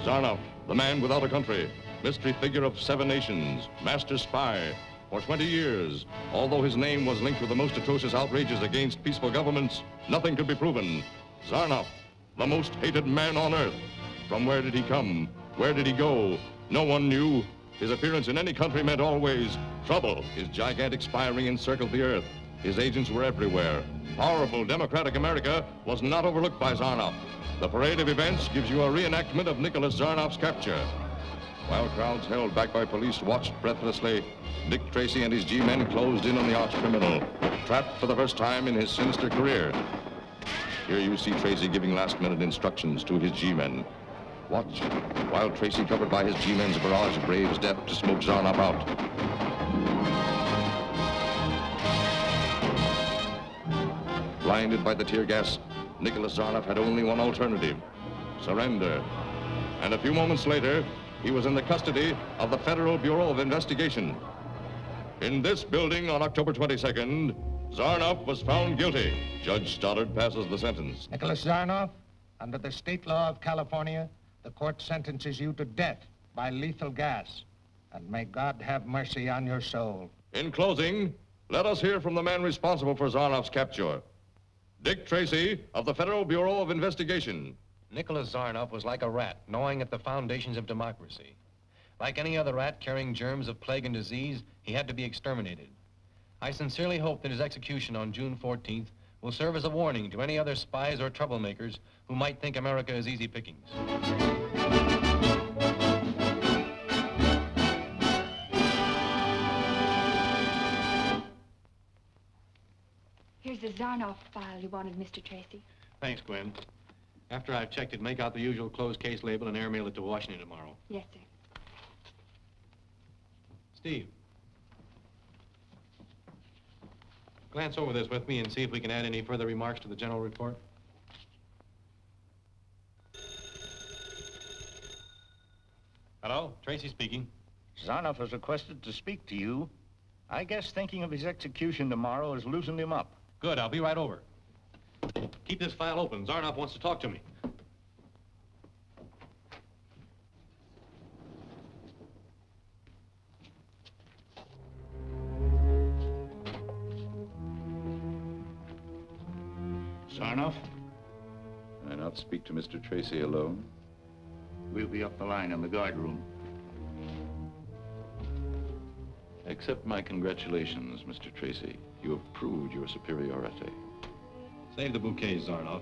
Zarnoff, the man without a country, mystery figure of 7 nations, master spy. For 20 years, although his name was linked with the most atrocious outrages against peaceful governments, nothing could be proven. Zarnoff, the most hated man on earth. From where did he come? Where did he go? No one knew. His appearance in any country meant always trouble. His gigantic spy ring encircled the earth. His agents were everywhere. Powerful, democratic America was not overlooked by Zarnoff. The parade of events gives you a reenactment of Nicholas Zarnoff's capture. While crowds held back by police watched breathlessly, Dick Tracy and his G-men closed in on the arch-criminal, trapped for the first time in his sinister career. Here you see Tracy giving last-minute instructions to his G-men. Watch, while Tracy, covered by his G-men's barrage, braves death to smoke Zarnoff out. Blinded by the tear gas, Nicholas Zarnoff had only one alternative: surrender. And a few moments later, he was in the custody of the Federal Bureau of Investigation. In this building on October 22nd, Zarnoff was found guilty. Judge Stoddard passes the sentence. Nicholas Zarnoff, under the state law of California, the court sentences you to death by lethal gas. And may God have mercy on your soul. In closing, let us hear from the man responsible for Zarnoff's capture. Dick Tracy of the Federal Bureau of Investigation. Nicholas Zarnoff was like a rat, gnawing at the foundations of democracy. Like any other rat carrying germs of plague and disease, he had to be exterminated. I sincerely hope that his execution on June 14th will serve as a warning to any other spies or troublemakers who might think America is easy pickings. Here's the Zarnoff file you wanted, Mr. Tracy. Thanks, Gwen. After I've checked it, make out the usual closed case label and airmail it to Washington tomorrow. Yes, sir. Steve. Glance over this with me and see if we can add any further remarks to the general report. Hello, Tracy speaking. Zarnoff has requested to speak to you. I guess thinking of his execution tomorrow has loosened him up. Good, I'll be right over. Keep this file open. Zarnoff wants to talk to me. Zarnoff? Can I not speak to Mr. Tracy alone? We'll be up the line in the guard room. Accept my congratulations, Mr. Tracy. You have proved your superiority. Save the bouquets, Zarnoff.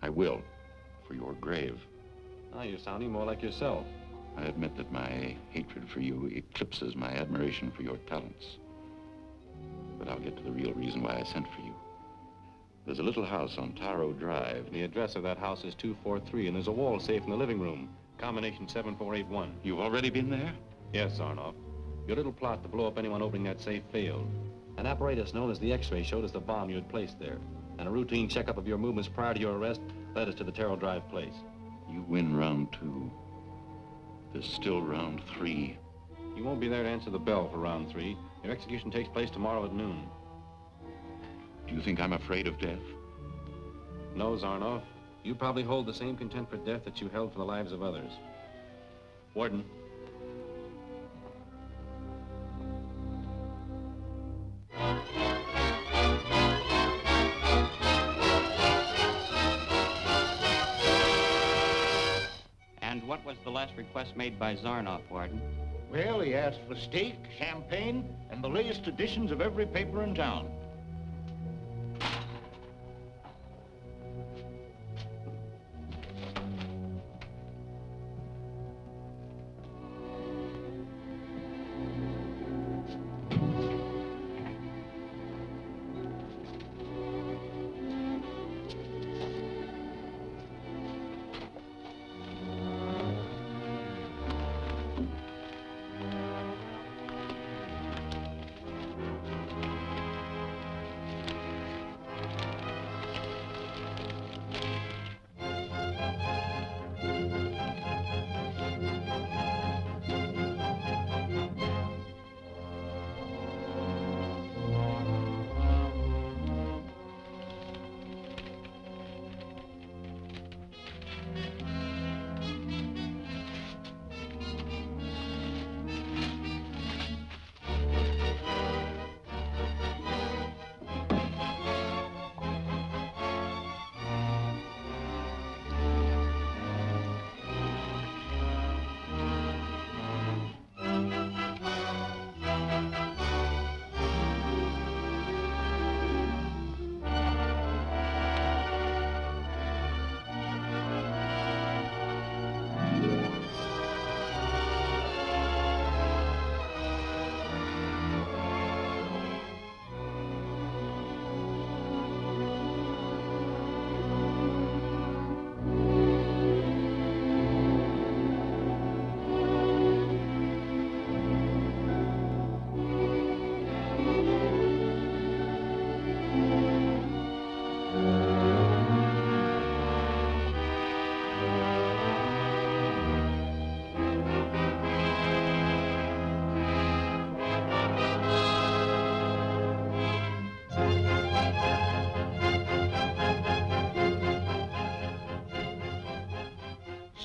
I will, for your grave. Now you're sounding more like yourself. I admit that my hatred for you eclipses my admiration for your talents. But I'll get to the real reason why I sent for you. There's a little house on Taro Drive. The address of that house is 243, and there's a wall safe in the living room. Combination 7481. You've already been there? Yes, Zarnoff. Your little plot to blow up anyone opening that safe failed. An apparatus known as the X-ray showed us the bomb you had placed there. And a routine checkup of your movements prior to your arrest led us to the Taro Drive place. You win round 2. There's still round 3. You won't be there to answer the bell for round 3. Your execution takes place tomorrow at noon. Do you think I'm afraid of death? No, Zarnoff. You probably hold the same contempt for death that you held for the lives of others. Warden. And what was the last request made by Zarnoff, Warden? Well, he asked for steak, champagne, and the latest editions of every paper in town.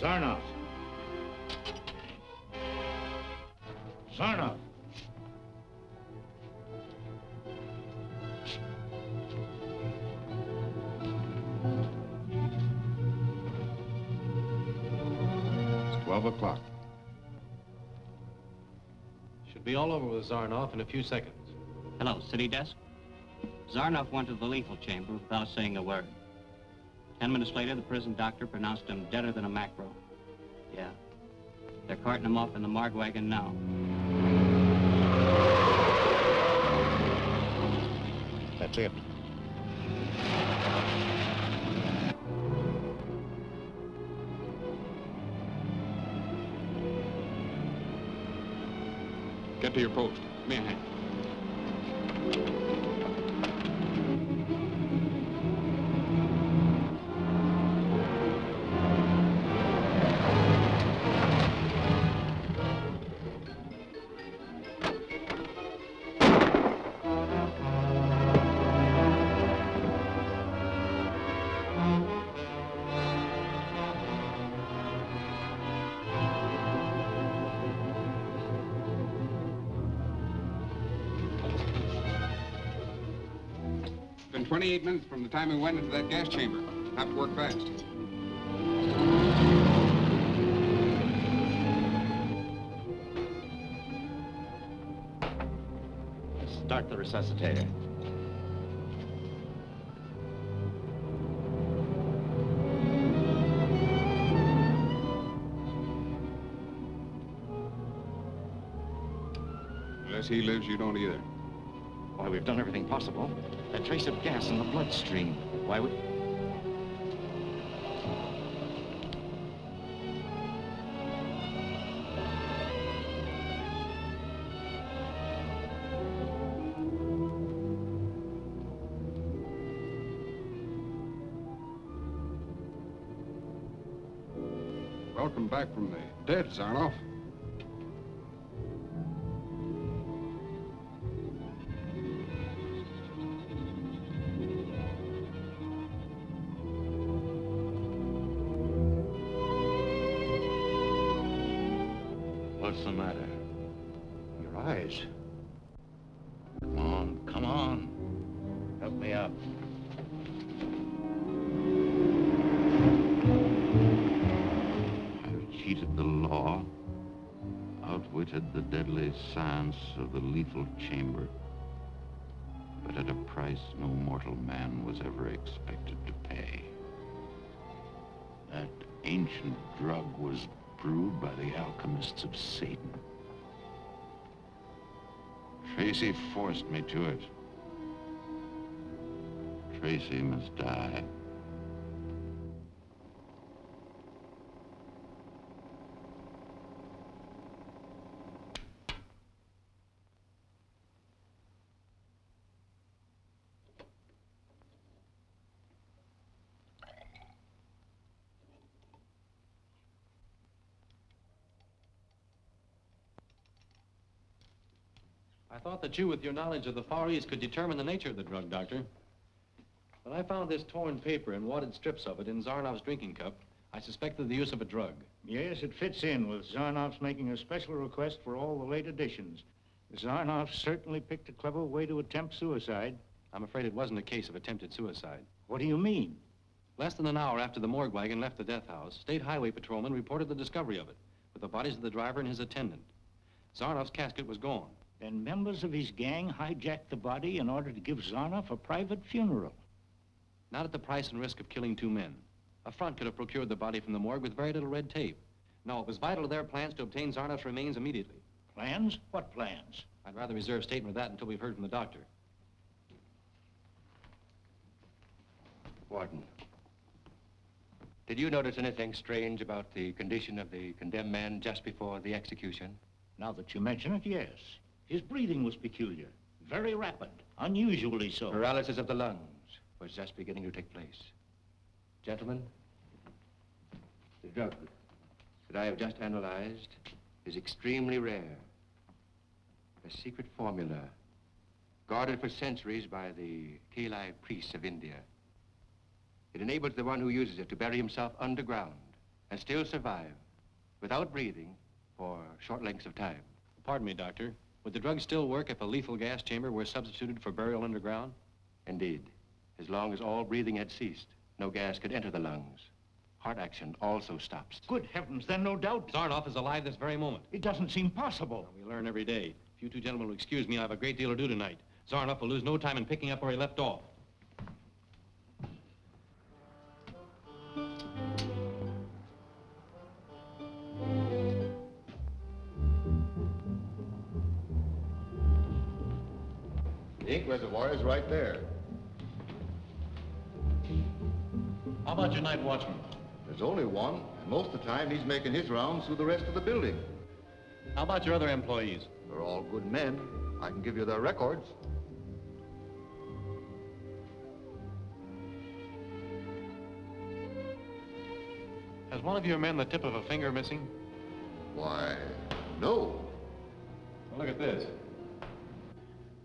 Zarnoff. Zarnoff. It's 12 o'clock. Should be all over with Zarnoff in a few seconds. Hello, city desk. Zarnoff went to the lethal chamber without saying a word. 10 minutes later, the prison doctor pronounced him deader than a mackerel. Yeah. They're carting him off in the morgue wagon now. That's it. Get to your post. Man. Been 28 minutes from the time we went into that gas chamber. Have to work fast. Start the resuscitator. Unless he lives, you don't either. Why, we've done everything possible. A trace of gas in the bloodstream. Why would... Welcome back from the dead, Zarnoff. What's the matter? Your eyes. Come on, come on. Help me up. I've cheated the law, outwitted the deadly science of the lethal chamber, but at a price no mortal man was ever expected to pay. That ancient drug was brewed by the alchemists of Satan. Tracy forced me to it. Tracy must die. I thought that you, with your knowledge of the Far East, could determine the nature of the drug, Doctor. When I found this torn paper and wadded strips of it in Zarnoff's drinking cup, I suspected the use of a drug. Yes, it fits in with Zarnoff's making a special request for all the late editions. Zarnoff certainly picked a clever way to attempt suicide. I'm afraid it wasn't a case of attempted suicide. What do you mean? Less than an hour after the morgue wagon left the death house, State Highway Patrolman reported the discovery of it, with the bodies of the driver and his attendant. Zarnoff's casket was gone. Then members of his gang hijacked the body in order to give Zarnoff a private funeral. Not at the price and risk of killing two men. A front could have procured the body from the morgue with very little red tape. No, it was vital to their plans to obtain Zarnoff's remains immediately. Plans? What plans? I'd rather reserve statement of that until we've heard from the doctor. Warden, did you notice anything strange about the condition of the condemned man just before the execution? Now that you mention it, yes. His breathing was peculiar, very rapid, unusually so. Paralysis of the lungs was just beginning to take place. Gentlemen, the drug that I have just analyzed is extremely rare. A secret formula guarded for centuries by the Kali priests of India. It enables the one who uses it to bury himself underground and still survive without breathing for short lengths of time. Pardon me, Doctor. Would the drug still work if a lethal gas chamber were substituted for burial underground? Indeed. As long as all breathing had ceased, no gas could enter the lungs. Heart action also stops. Good heavens, then no doubt. Zarnoff is alive this very moment. It doesn't seem possible. We learn every day. If you two gentlemen will excuse me, I have a great deal to do tonight. Zarnoff will lose no time in picking up where he left off. The ink reservoir is right there. How about your night watchman? There's only one, and most of the time he's making his rounds through the rest of the building. How about your other employees? They're all good men. I can give you their records. Has one of your men the tip of a finger missing? Why, no. Well, look at this.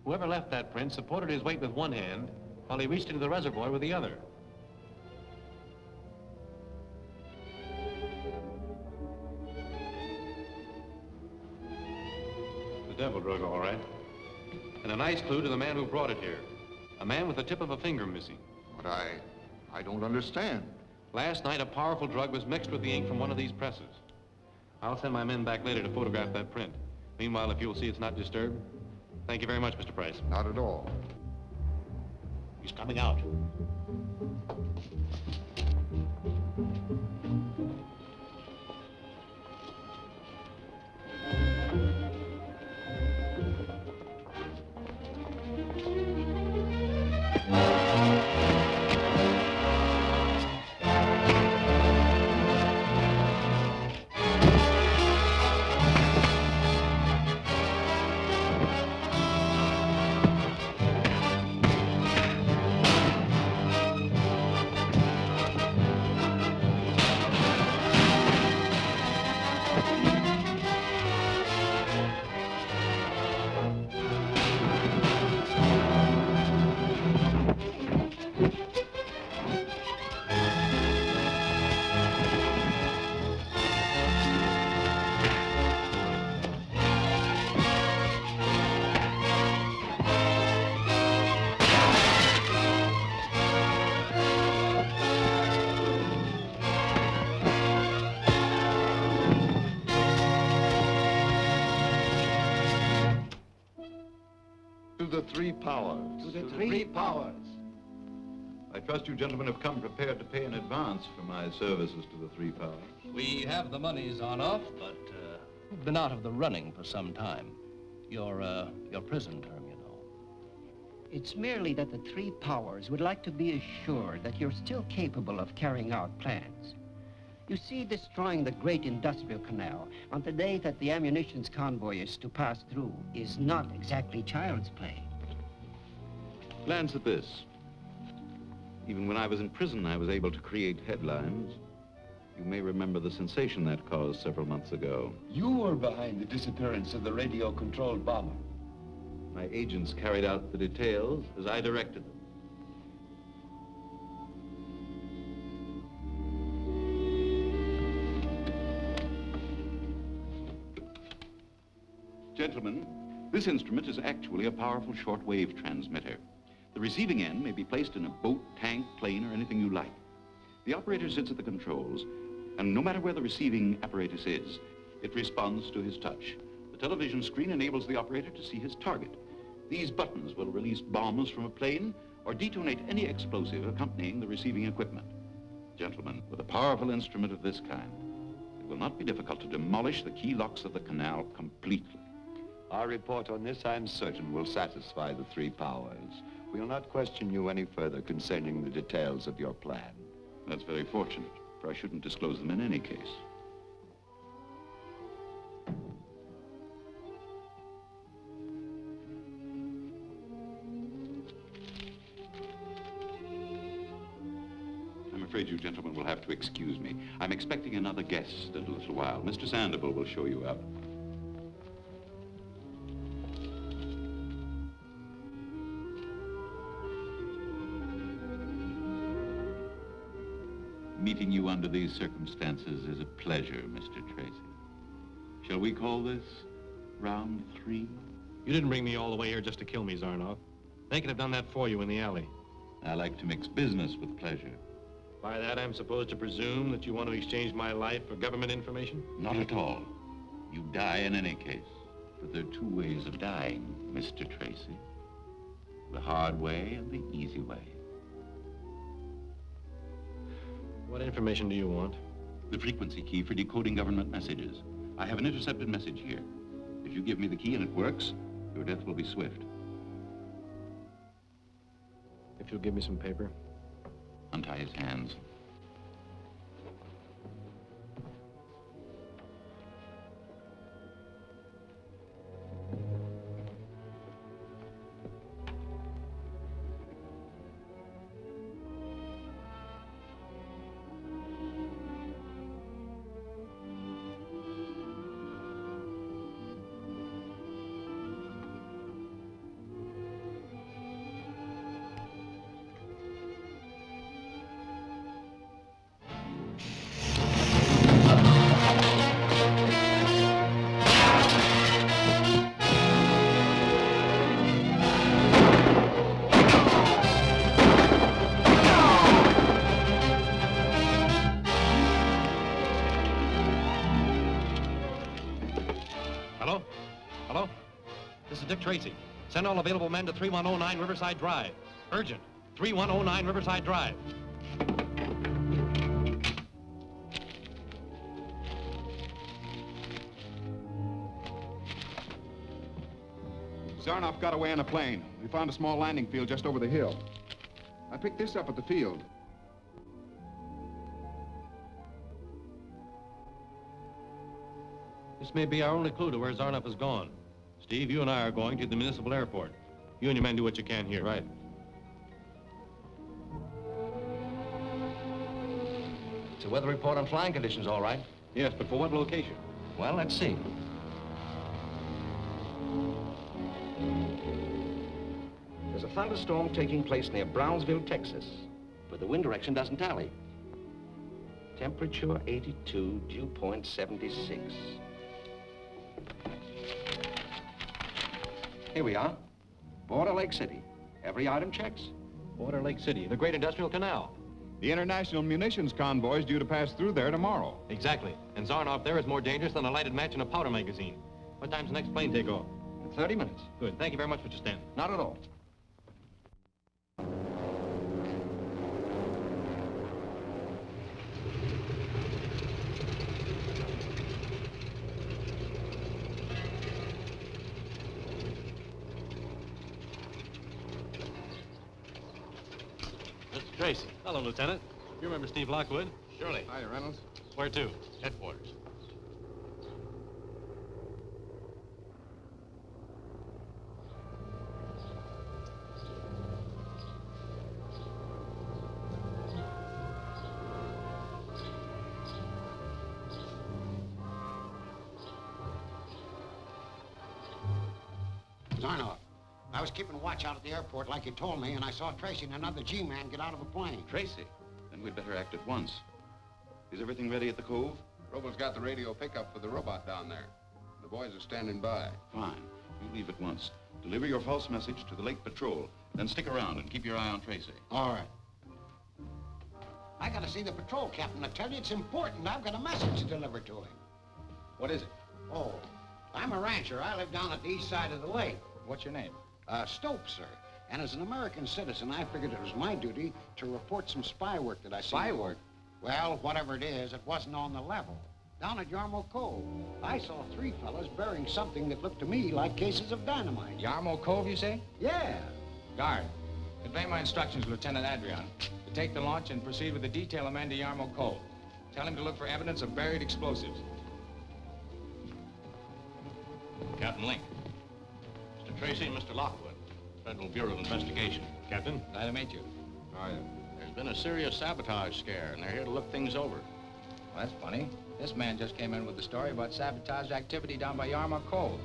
Whoever left that print supported his weight with one hand while he reached into the reservoir with the other. The devil drug, all right. And a nice clue to the man who brought it here. A man with the tip of a finger missing. But I don't understand. Last night, a powerful drug was mixed with the ink from one of these presses. I'll send my men back later to photograph that print. Meanwhile, if you'll see it's not disturbed. Thank you very much, Mr. Price. Not at all. He's coming out. The three powers. To the three powers. I trust you gentlemen have come prepared to pay in advance for my services to the three powers. We have the money, Zarnoff, but we've been out of the running for some time. Your prison term, you know. It's merely that the three powers would like to be assured that you're still capable of carrying out plans. You see, destroying the great industrial canal on the day that the ammunitions convoy is to pass through is not exactly child's play. Glance at this. Even when I was in prison, I was able to create headlines. You may remember the sensation that caused several months ago. You were behind the disappearance of the radio-controlled bomber. My agents carried out the details as I directed them. Gentlemen, this instrument is actually a powerful shortwave transmitter. The receiving end may be placed in a boat, tank, plane, or anything you like. The operator sits at the controls, and no matter where the receiving apparatus is, it responds to his touch. The television screen enables the operator to see his target. These buttons will release bombs from a plane or detonate any explosive accompanying the receiving equipment. Gentlemen, with a powerful instrument of this kind, it will not be difficult to demolish the key locks of the canal completely. Our report on this, I'm certain, will satisfy the three powers. We'll not question you any further concerning the details of your plan. That's very fortunate, for I shouldn't disclose them in any case. I'm afraid you gentlemen will have to excuse me. I'm expecting another guest in a little while. Mr. Sandoval will show you out. Meeting you under these circumstances is a pleasure, Mr. Tracy. Shall we call this round 3? You didn't bring me all the way here just to kill me, Zarnoff. They could have done that for you in the alley. I like to mix business with pleasure. By that, I'm supposed to presume that you want to exchange my life for government information? Not at all. You die in any case. But there are 2 ways of dying, Mr. Tracy. The hard way and the easy way. What information do you want? The frequency key for decoding government messages. I have an intercepted message here. If you give me the key and it works, your death will be swift. If you'll give me some paper. Untie his hands. Dick Tracy. Send all available men to 3109 Riverside Drive. Urgent. 3109 Riverside Drive. Zarnoff got away on a plane. We found a small landing field just over the hill. I picked this up at the field. This may be our only clue to where Zarnoff has gone. Steve, you and I are going to the municipal airport. You and your men do what you can here. Right. It's a weather report on flying conditions, all right. Yes, but for what location? Well, let's see. There's a thunderstorm taking place near Brownsville, Texas, but the wind direction doesn't tally. Temperature 82, dew point 76. Here we are. Border Lake City. Every item checks. Border Lake City, the great industrial canal. The international munitions convoy is due to pass through there tomorrow. Exactly. And Zarnoff there is more dangerous than a lighted match in a powder magazine. What time's the next plane take off? In 30 minutes. Good. Thank you very much for your stand. Not at all. Tracy. Hello, Lieutenant. You remember Steve Lockwood? Surely. Hi, Reynolds. Where to? Headquarters. Zarnoff. I was keeping watch out at the airport like you told me, and I saw Tracy and another G-man get out of a plane. Tracy? Then we'd better act at once. Is everything ready at the Cove? Robo's got the radio pickup for the robot down there. The boys are standing by. Fine. You leave at once. Deliver your false message to the Lake Patrol. Then stick around and keep your eye on Tracy. All right. I gotta see the patrol captain. I tell you, it's important. I've got a message to deliver to him. What is it? Oh, I'm a rancher. I live down at the east side of the lake. What's your name? Stokes, sir. And as an American citizen, I figured it was my duty to report some spy work that I see. Spy work? Well, whatever it is, it wasn't on the level. Down at Yarmo Cove, I saw 3 fellas bearing something that looked to me like cases of dynamite. Yarmo Cove, you say? Yeah. Guard, convey my instructions, Lieutenant Adrian, to take the launch and proceed with the detail of men to Yarmo Cove. Tell him to look for evidence of buried explosives. Captain Link. Mr. Tracy and Mr. Lockwood, Federal Bureau of Investigation. Captain? Glad to meet you. How are you? There's been a serious sabotage scare, and they're here to look things over. Well, that's funny. This man just came in with the story about sabotage activity down by Yarmo Cove.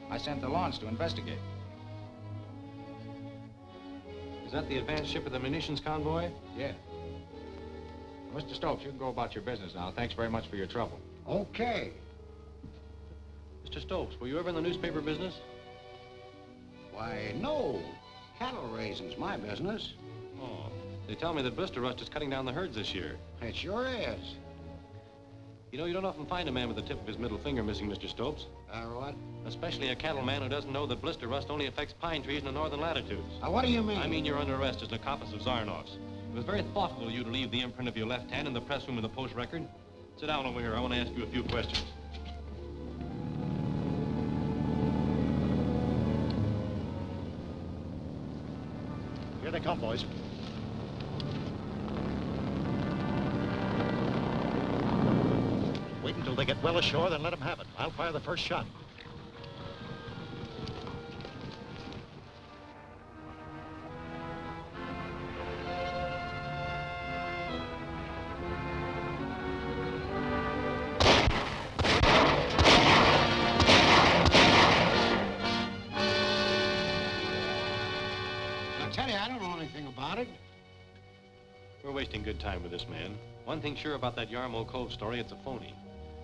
I sent the launch to investigate. Is that the advance ship of the munitions convoy? Yeah. Mr. Stokes, you can go about your business now. Thanks very much for your trouble. Okay. Mr. Stokes, were you ever in the newspaper business? Why, no. Cattle raising's my business. Oh, they tell me that blister rust is cutting down the herds this year. It sure is. You know, you don't often find a man with the tip of his middle finger missing, Mr. Stokes. What? Especially a cattleman who doesn't know that blister rust only affects pine trees in the northern latitudes. What do you mean? I mean you're under arrest as an accomplice of Zarnoff's. It was very thoughtful of you to leave the imprint of your left hand in the press room of the Post Record. Sit down over here. I want to ask you a few questions. Here they come, boys. Wait until they get well ashore, then let them have it. I'll fire the first shot. I don't know anything about it. We're wasting good time with this man. One thing sure about that Yarmo Cove story, it's a phony.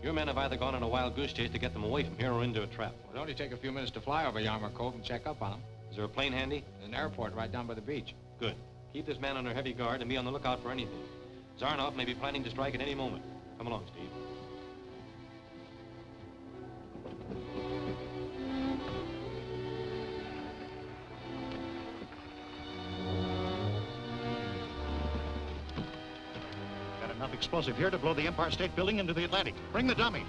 Your men have either gone on a wild goose chase to get them away from here or into a trap. It'll only take a few minutes to fly over Yarmouth Cove and check up on them. Is there a plane handy? There's an airport right down by the beach. Good. Keep this man under heavy guard and be on the lookout for anything. Zarnoff may be planning to strike at any moment. Come along, Steve. Enough explosive here to blow the Empire State Building into the Atlantic. Bring the dummies.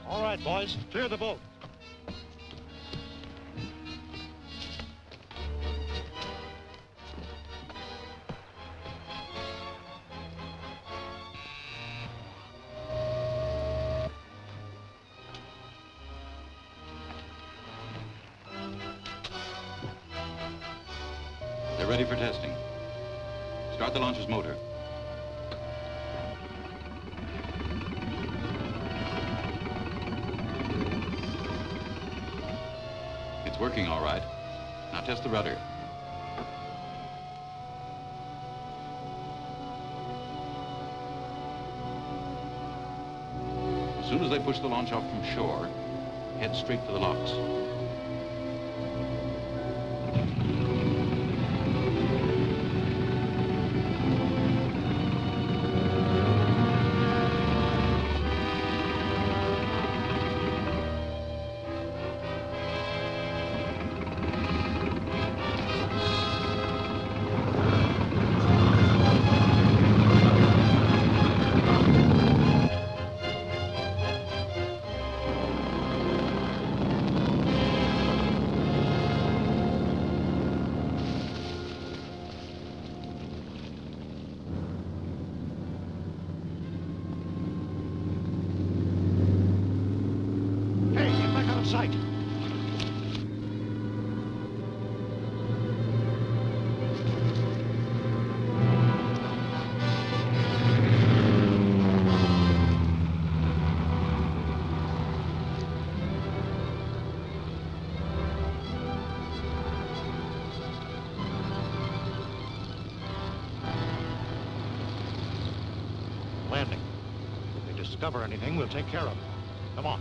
All right, boys, clear the boat. They're ready for testing. Start the launcher's motor. It's working all right. Now test the rudder. As soon as they push the launch off from shore, head straight for the locks. Landing. If they discover anything, we'll take care of it. Come on.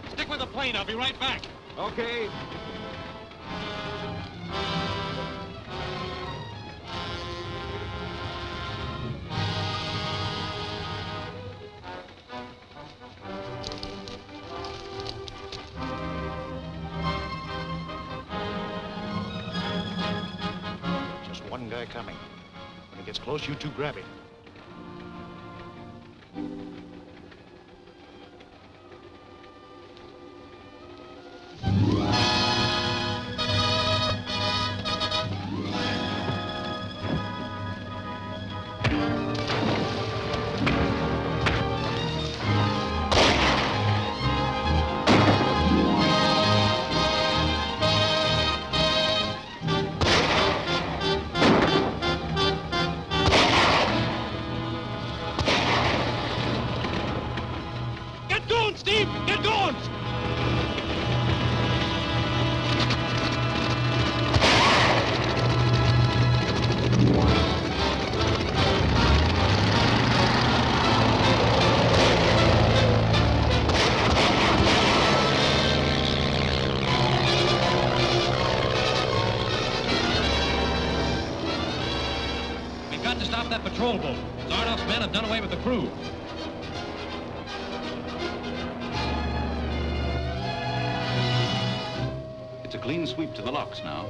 Stick with the plane. I'll be right back. Okay. One guy coming. When he gets close, you two grab him. patrol boat. Zarnoff's men have done away with the crew. It's a clean sweep to the locks now.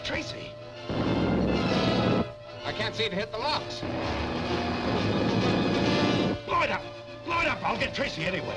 Tracy! I can't see it hit the locks. Blow it up! Blow it up! I'll get Tracy anyway.